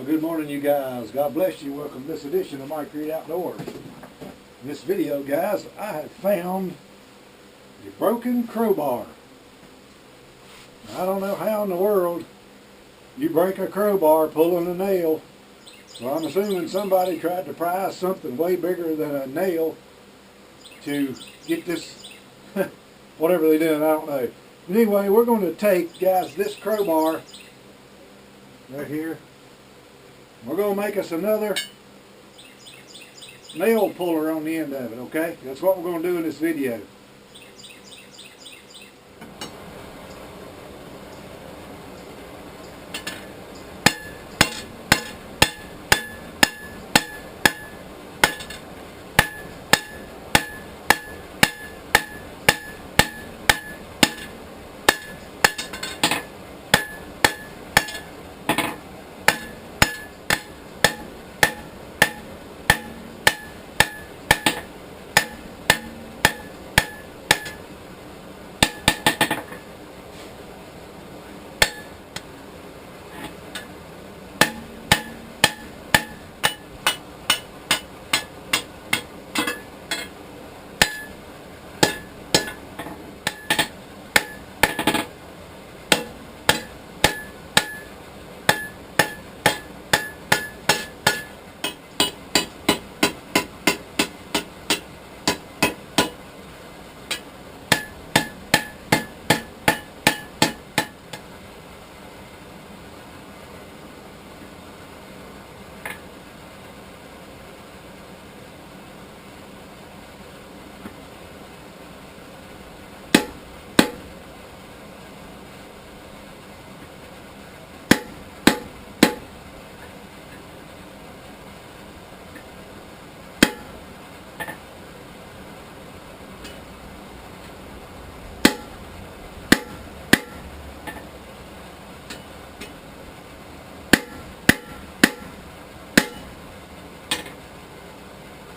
Well, good morning, you guys. God bless you. Welcome to this edition of Mike Reed Outdoors. In this video, guys, I have found a broken crowbar. Now, I don't know how in the world you break a crowbar pulling a nail. So I'm assuming somebody tried to pry something way bigger than a nail to get this, whatever they did, I don't know. But anyway, we're going to take, guys, this crowbar right here. We're going to make us another nail puller on the end of it, okay? That's what we're going to do in this video.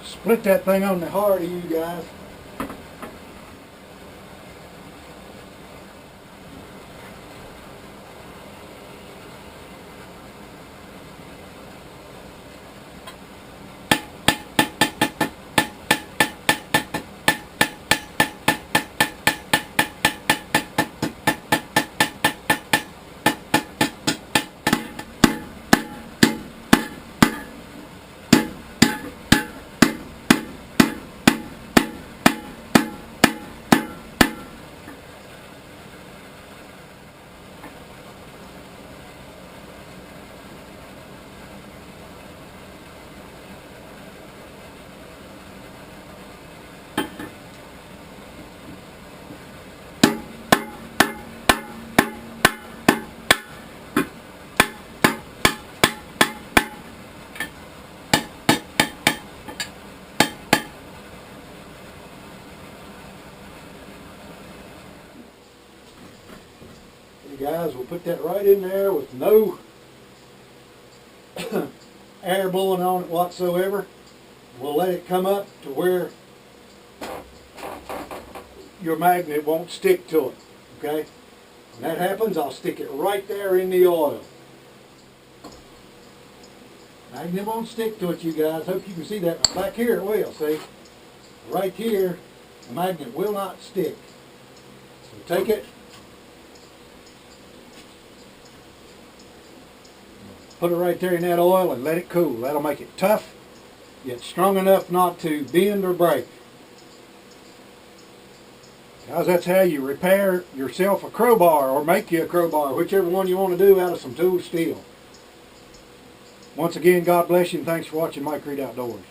Split that thing on the heart of you guys. Guys, we'll put that right in there with no air blowing on it whatsoever. We'll let it come up to where your magnet won't stick to it, okay? When that happens, I'll stick it right there in the oil. Magnet won't stick to it, you guys. Hope you can see that. Back here it will, see? Right here, the magnet will not stick. So take it, put it right there in that oil and let it cool. That'll make it tough, yet strong enough not to bend or break. Guys, that's how you repair yourself a crowbar, or make you a crowbar, whichever one you want to do out of some tool steel. Once again, God bless you, and thanks for watching Mike Reed Outdoors.